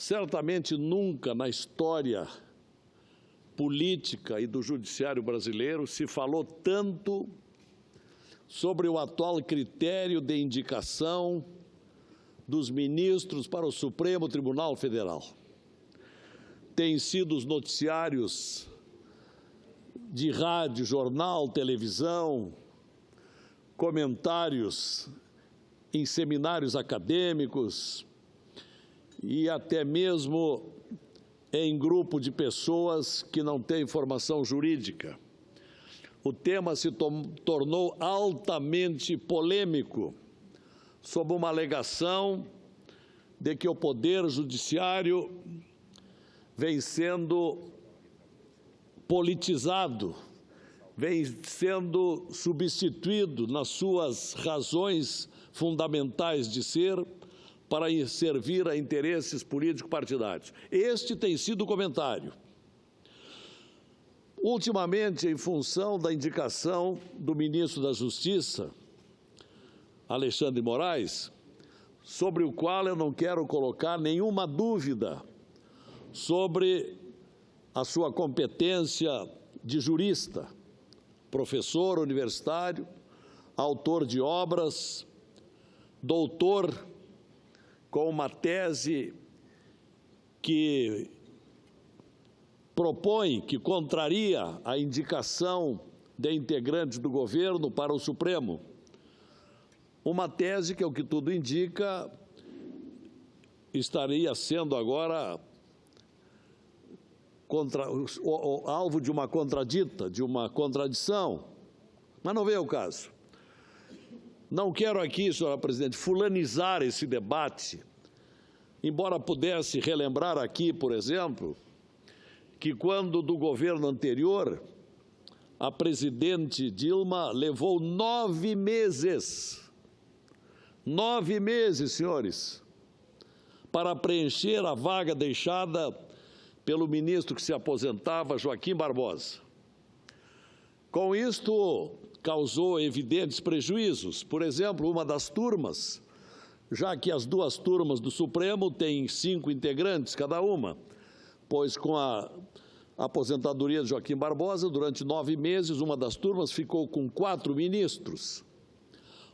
Certamente nunca na história política e do judiciário brasileiro se falou tanto sobre o atual critério de indicação dos ministros para o Supremo Tribunal Federal. Tem sido os noticiários de rádio, jornal, televisão, comentários em seminários acadêmicos e até mesmo em grupo de pessoas que não têm formação jurídica. O tema se tornou altamente polêmico, sob uma alegação de que o Poder Judiciário vem sendo politizado, vem sendo substituído nas suas razões fundamentais de ser para servir a interesses político-partidários. Este tem sido o comentário. Ultimamente, em função da indicação do ministro da Justiça, Alexandre de Moraes, sobre o qual eu não quero colocar nenhuma dúvida sobre a sua competência de jurista, professor universitário, autor de obras, doutor com uma tese que propõe, que contraria a indicação de integrantes do governo para o Supremo. Uma tese que, ao que tudo indica, estaria sendo agora alvo de uma contradita, de uma contradição, mas não veio ao caso. Não quero aqui, senhora presidente, fulanizar esse debate, embora pudesse relembrar aqui, por exemplo, que quando do governo anterior, a presidente Dilma levou 9 meses, senhores, para preencher a vaga deixada pelo ministro que se aposentava, Joaquim Barbosa. Com isto, causou evidentes prejuízos. Por exemplo, uma das turmas, já que as duas turmas do Supremo têm 5 integrantes cada uma, pois com a aposentadoria de Joaquim Barbosa, durante 9 meses, uma das turmas ficou com 4 ministros,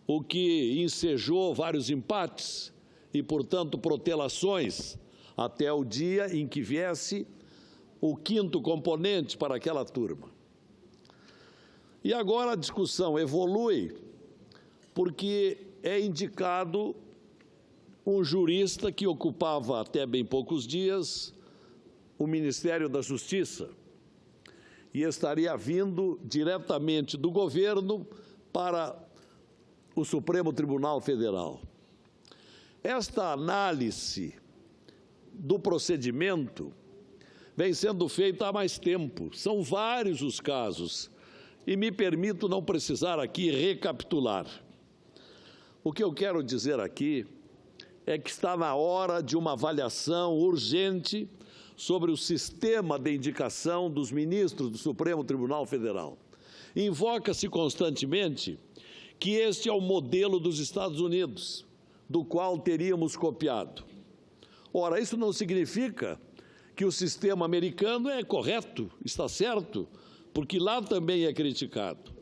o que ensejou vários empates e, portanto, protelações, até o dia em que viesse o 5º componente para aquela turma. E agora a discussão evolui porque é indicado um jurista que ocupava até bem poucos dias o Ministério da Justiça e estaria vindo diretamente do governo para o Supremo Tribunal Federal. Esta análise do procedimento vem sendo feita há mais tempo. São vários os casos e me permito não precisar aqui recapitular. O que eu quero dizer aqui é que está na hora de uma avaliação urgente sobre o sistema de indicação dos ministros do Supremo Tribunal Federal. Invoca-se constantemente que este é o modelo dos Estados Unidos, do qual teríamos copiado. Ora, isso não significa que o sistema americano é correto, está certo, porque lá também é criticado.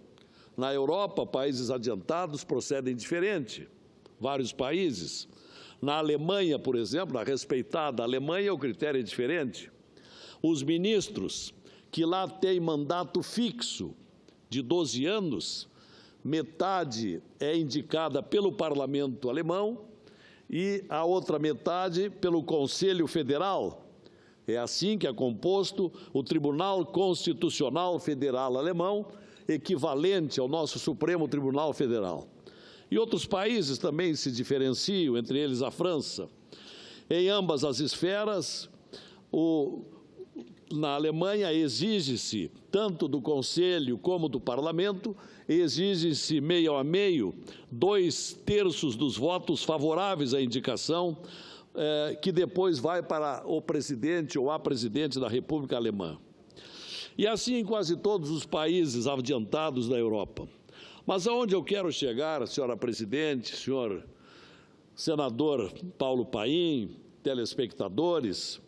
Na Europa, países adiantados procedem diferente, vários países. Na Alemanha, por exemplo, na respeitada Alemanha, o critério é diferente. Os ministros que lá têm mandato fixo de 12 anos, metade é indicada pelo parlamento alemão e a outra metade pelo Conselho Federal. É assim que é composto o Tribunal Constitucional Federal Alemão, equivalente ao nosso Supremo Tribunal Federal. E outros países também se diferenciam, entre eles a França. Em ambas as esferas, na Alemanha exige-se, tanto do Conselho como do Parlamento, exige-se meio a meio, 2/3 dos votos favoráveis à indicação, que depois vai para o presidente ou a presidente da República Alemã. E assim em quase todos os países adiantados da Europa. Mas aonde eu quero chegar, senhora presidente, senhor senador Paulo Paim, telespectadores,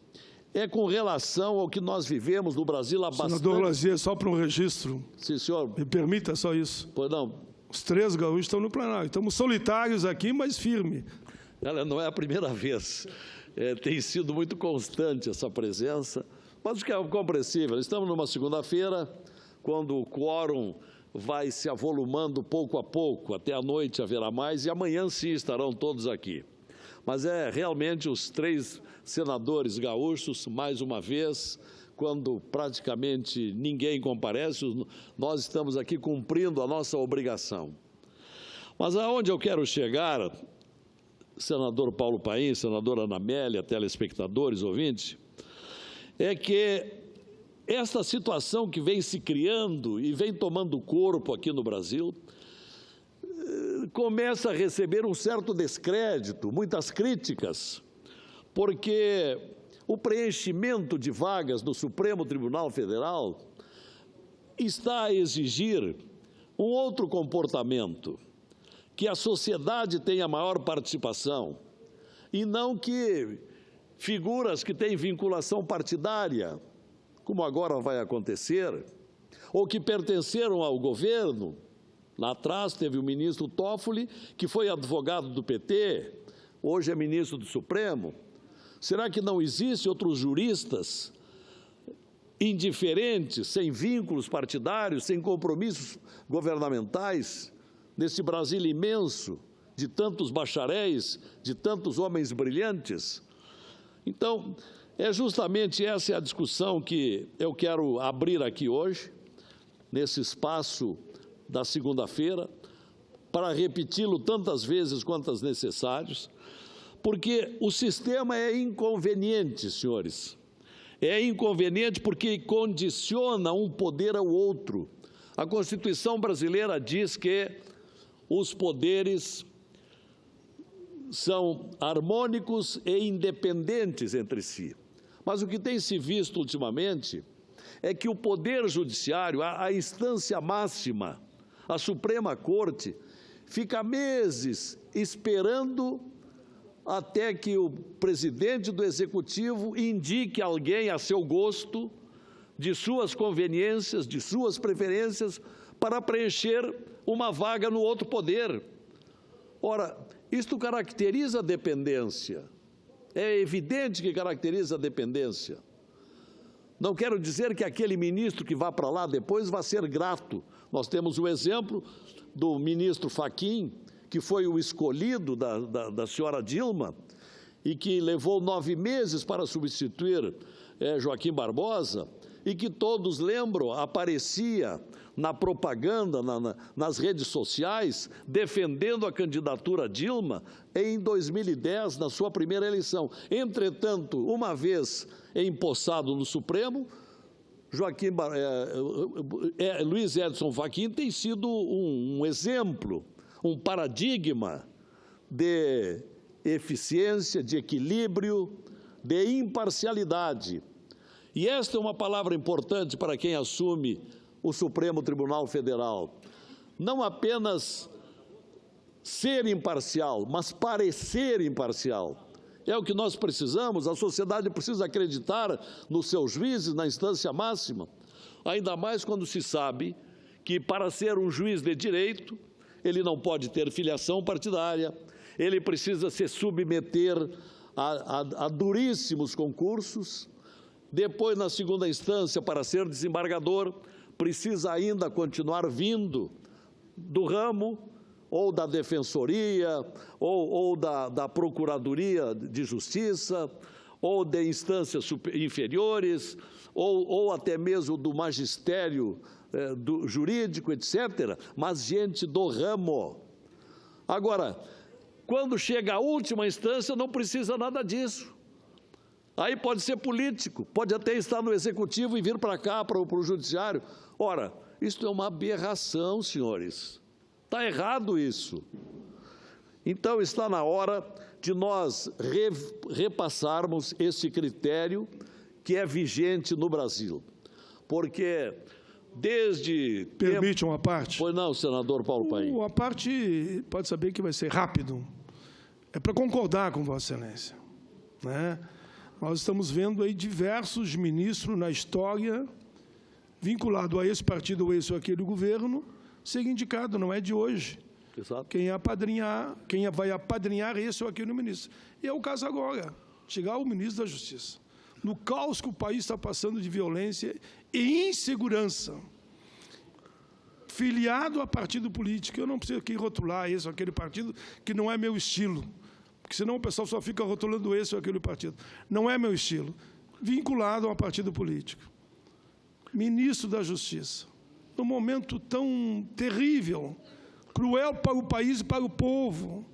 é com relação ao que nós vivemos no Brasil há bastante... Senador Lazier, só para um registro. Sim, senhor. Me permita só isso. Pois não. Os 3 gaúchos estão no plenário. Estamos solitários aqui, mas firme. Ela não é a primeira vez. Tem sido muito constante essa presença, mas o que é compreensível. Estamos numa segunda-feira, quando o quórum vai se avolumando pouco a pouco, até a noite haverá mais, e amanhã sim estarão todos aqui. Mas realmente os 3 senadores gaúchos, mais uma vez, quando praticamente ninguém comparece, nós estamos aqui cumprindo a nossa obrigação. Mas aonde eu quero chegar, senador Paulo Paim, senadora Ana Amélia, telespectadores, ouvintes, é que esta situação que vem se criando e vem tomando corpo aqui no Brasil começa a receber um certo descrédito, muitas críticas, porque o preenchimento de vagas no Supremo Tribunal Federal está a exigir um outro comportamento, que a sociedade tenha maior participação, e não que figuras que têm vinculação partidária, como agora vai acontecer, ou que pertenceram ao governo. Lá atrás teve o ministro Toffoli, que foi advogado do PT, hoje é ministro do Supremo. Será que não existem outros juristas indiferentes, sem vínculos partidários, sem compromissos governamentais, nesse Brasil imenso, de tantos bacharéis, de tantos homens brilhantes? Então, justamente essa a discussão que eu quero abrir aqui hoje, nesse espaço da segunda-feira, para repeti-lo tantas vezes quantas necessários, porque o sistema é inconveniente, senhores. É inconveniente porque condiciona um poder ao outro. A Constituição brasileira diz que os poderes são harmônicos e independentes entre si. Mas o que tem se visto ultimamente é que o Poder Judiciário, a instância máxima, a Suprema Corte, fica meses esperando até que o presidente do Executivo indique alguém a seu gosto, de suas conveniências, de suas preferências, para preencher uma vaga no outro poder. Ora, isto caracteriza a dependência. É evidente que caracteriza a dependência. Não quero dizer que aquele ministro que vá para lá depois vai ser grato. Nós temos o exemplo do ministro Fachin, que foi o escolhido da senhora Dilma e que levou 9 meses para substituir Joaquim Barbosa, e que todos lembram, aparecia na propaganda, nas redes sociais, defendendo a candidatura Dilma em 2010, na sua primeira eleição. Entretanto, uma vez empossado no Supremo, Luiz Edson Fachin tem sido um exemplo, um paradigma de eficiência, de equilíbrio, de imparcialidade. E esta é uma palavra importante para quem assume o Supremo Tribunal Federal. Não apenas ser imparcial, mas parecer imparcial. É o que nós precisamos, a sociedade precisa acreditar nos seus juízes, na instância máxima, ainda mais quando se sabe que, para ser um juiz de direito, ele não pode ter filiação partidária, ele precisa se submeter a duríssimos concursos. Depois, na segunda instância, para ser desembargador, precisa ainda continuar vindo do ramo ou da Defensoria, ou da Procuradoria de Justiça, ou de instâncias inferiores, ou até mesmo do magistério do jurídico, etc., mas gente do ramo. Agora, quando chega a última instância, não precisa nada disso. Aí pode ser político, pode até estar no Executivo e vir para cá, para o Judiciário. Ora, isso é uma aberração, senhores. Está errado isso. Então, está na hora de nós repassarmos esse critério que é vigente no Brasil. Porque desde... Permite uma parte? Pois não, senador Paulo Paim. Uma parte, pode saber que vai ser rápido. É para concordar com Vossa Excelência. né? Nós estamos vendo aí diversos ministros na história, vinculados a esse partido ou esse ou aquele governo, ser indicado, não é de hoje. Exato. Quem vai apadrinhar esse ou aquele ministro. E é o caso agora, chegar o ministro da Justiça. No caos que o país está passando de violência e insegurança, filiado a partido político, eu não preciso aqui rotular esse ou aquele partido, que não é meu estilo, porque senão o pessoal só fica rotulando esse ou aquele partido. Não é meu estilo. Vinculado a um partido político. Ministro da Justiça, num momento tão terrível, cruel para o país e para o povo,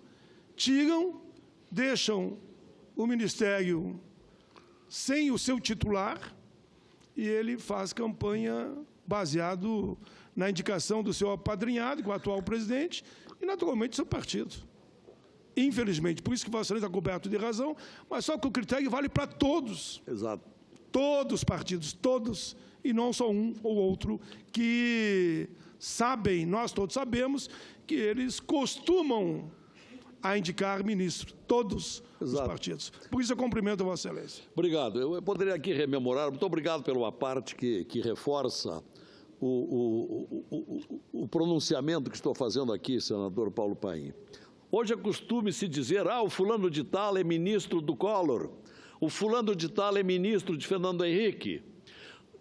tiram, deixam o Ministério sem o seu titular e ele faz campanha baseado na indicação do seu apadrinhado, com o atual presidente, e, naturalmente, do seu partido. Infelizmente, por isso que Vossa Excelência está coberto de razão, mas só que o critério vale para todos. Exato. Todos os partidos, todos, e não só um ou outro, que sabem, nós todos sabemos, que eles costumam a indicar ministro, todos os partidos. Por isso eu cumprimento a Vossa Excelência. Obrigado. Eu poderia aqui rememorar, muito obrigado pela parte que reforça o pronunciamento que estou fazendo aqui, senador Paulo Paim. Hoje é costume se dizer, o fulano de tal é ministro do Collor, o fulano de tal é ministro de Fernando Henrique.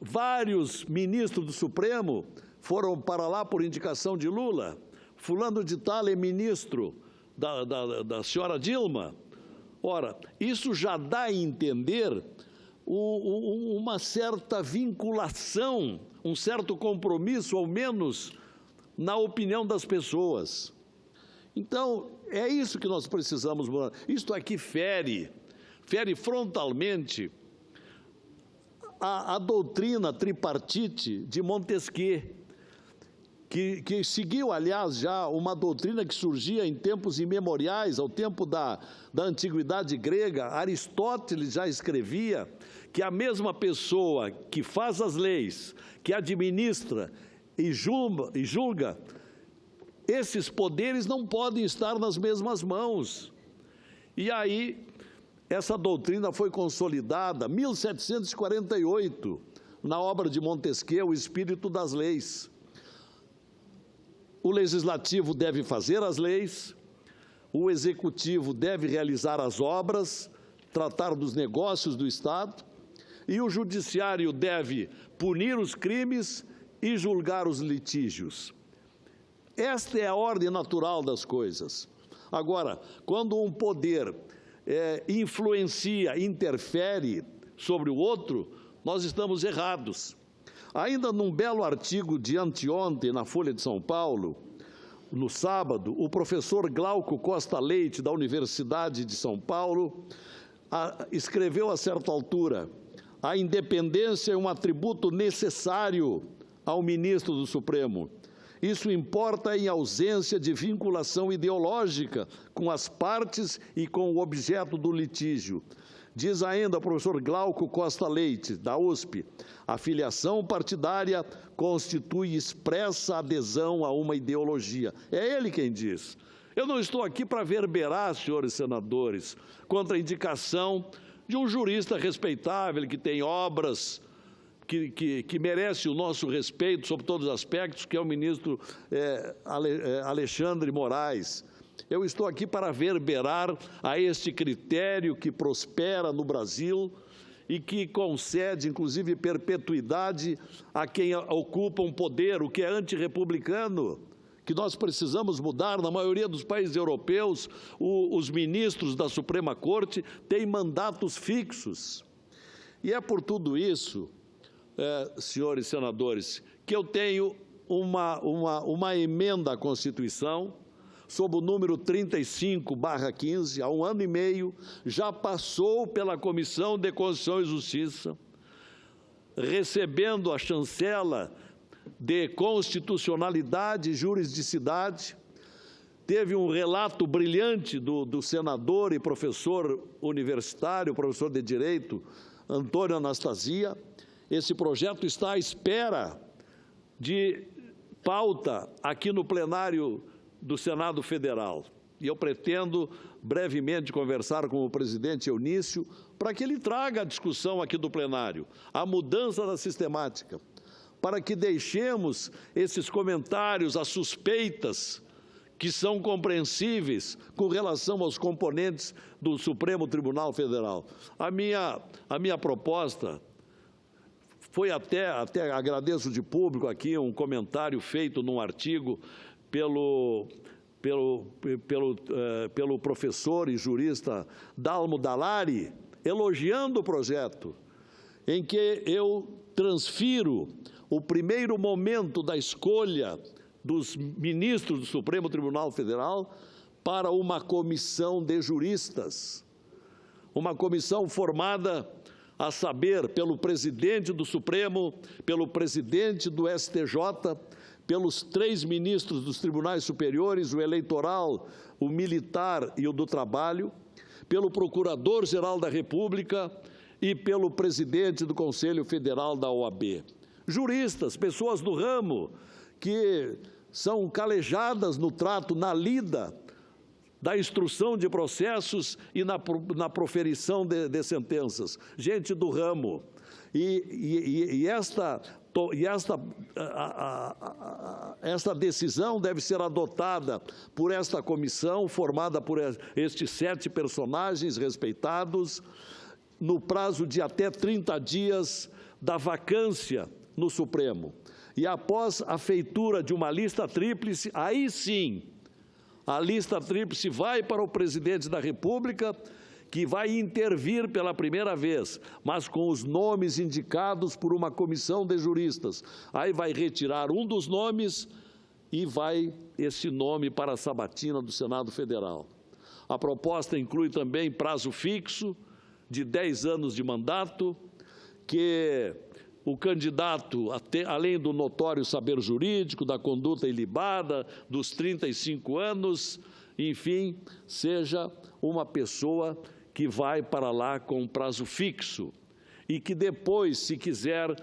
Vários ministros do Supremo foram para lá por indicação de Lula. Fulano de tal é ministro da senhora Dilma. Ora, isso já dá a entender uma certa vinculação, um certo compromisso, ao menos na opinião das pessoas. Então, é isso que nós precisamos mudar. Isto aqui fere frontalmente a doutrina tripartite de Montesquieu, que seguiu, aliás, já uma doutrina que surgia em tempos imemoriais, ao tempo da antiguidade grega. Aristóteles já escrevia que a mesma pessoa que faz as leis, que administra e julga, esses poderes não podem estar nas mesmas mãos. E aí, essa doutrina foi consolidada em 1748, na obra de Montesquieu, O Espírito das Leis. O Legislativo deve fazer as leis, o Executivo deve realizar as obras, tratar dos negócios do Estado, e o Judiciário deve punir os crimes e julgar os litígios. Esta é a ordem natural das coisas. Agora, quando um poder influencia, interfere sobre o outro, nós estamos errados. Ainda num belo artigo de anteontem, na Folha de São Paulo, no sábado, o professor Glauco Costa Leite, da Universidade de São Paulo, escreveu a certa altura: a independência é um atributo necessário ao ministro do Supremo. Isso importa em ausência de vinculação ideológica com as partes e com o objeto do litígio. Diz ainda o professor Glauco Costa Leite, da USP, a filiação partidária constitui expressa adesão a uma ideologia. É ele quem diz. Eu não estou aqui para verberar, senhores senadores, contra a indicação de um jurista respeitável, que tem obras que merece o nosso respeito sobre todos os aspectos, que é o ministro Alexandre Moraes. Eu estou aqui para verberar a este critério que prospera no Brasil e que concede, inclusive, perpetuidade a quem ocupa um poder, o que é antirrepublicano, que nós precisamos mudar. Na maioria dos países europeus, os ministros da Suprema Corte têm mandatos fixos. E é por tudo isso, senhores senadores, que eu tenho uma emenda à Constituição, sob o número 35/15, há 1 ano e meio, já passou pela Comissão de Constituição e Justiça, recebendo a chancela de constitucionalidade e juridicidade. Teve um relato brilhante do senador e professor universitário, professor de Direito, Antônio Anastasia. Esse projeto está à espera de pauta aqui no plenário do Senado Federal. E eu pretendo brevemente conversar com o presidente Eunício para que ele traga a discussão aqui do plenário, a mudança da sistemática, para que deixemos esses comentários, as suspeitas, que são compreensíveis com relação aos componentes do Supremo Tribunal Federal. A minha proposta foi até agradeço de público aqui um comentário feito num artigo pelo professor e jurista Dalmo Dallari, elogiando o projeto, em que eu transfiro o primeiro momento da escolha dos ministros do Supremo Tribunal Federal para uma comissão de juristas, uma comissão formada, a saber, pelo presidente do Supremo, pelo presidente do STJ, pelos 3 ministros dos tribunais superiores, o eleitoral, o militar e o do trabalho, pelo procurador-geral da República e pelo presidente do Conselho Federal da OAB. Juristas, pessoas do ramo, que são calejadas no trato, na lida da instrução de processos e na proferição de sentenças. Gente do ramo. Esta decisão deve ser adotada por esta comissão, formada por estes 7 personagens respeitados, no prazo de até 30 dias da vacância no Supremo. E após a feitura de uma lista tríplice, aí sim, a lista tríplice vai para o presidente da República, que vai intervir pela primeira vez, mas com os nomes indicados por uma comissão de juristas. Aí vai retirar um dos nomes e vai esse nome para a sabatina do Senado Federal. A proposta inclui também prazo fixo de 10 anos de mandato, que o candidato, além do notório saber jurídico, da conduta ilibada, dos 35 anos, enfim, seja uma pessoa que vai para lá com prazo fixo e que depois, se quiser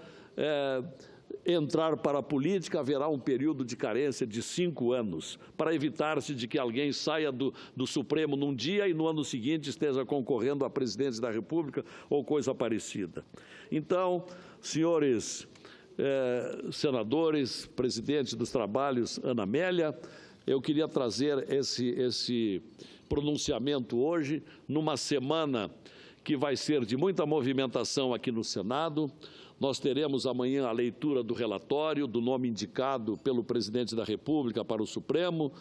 entrar para a política, haverá um período de carência de 5 anos, para evitar-se de que alguém saia do Supremo num dia e no ano seguinte esteja concorrendo à presidência da República ou coisa parecida. Então, senhores senadores, presidente dos trabalhos, Ana Amélia, eu queria trazer esse pronunciamento hoje, numa semana que vai ser de muita movimentação aqui no Senado. Nós teremos amanhã a leitura do relatório, do nome indicado pelo presidente da República para o Supremo.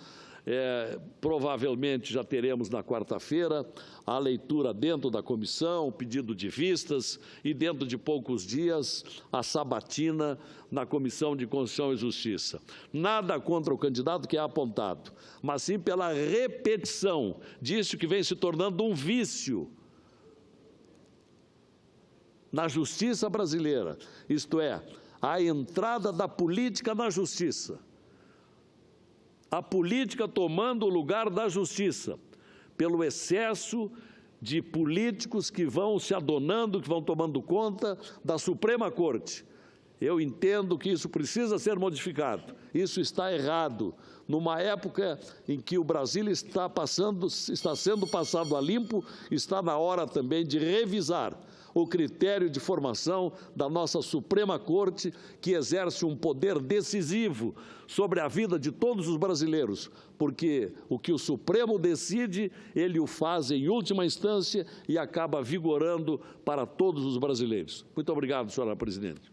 Provavelmente já teremos na quarta-feira a leitura dentro da comissão, o pedido de vistas e dentro de poucos dias a sabatina na Comissão de Constituição e Justiça. Nada contra o candidato que é apontado, mas sim pela repetição disso que vem se tornando um vício na justiça brasileira, isto é, a entrada da política na justiça. A política tomando o lugar da justiça, pelo excesso de políticos que vão se adonando, que vão tomando conta da Suprema Corte. Eu entendo que isso precisa ser modificado. Isso está errado. Numa época em que o Brasil está sendo passado a limpo, está na hora também de revisar o critério de formação da nossa Suprema Corte, que exerce um poder decisivo sobre a vida de todos os brasileiros, porque o que o Supremo decide, ele o faz em última instância e acaba vigorando para todos os brasileiros. Muito obrigado, senhora presidente.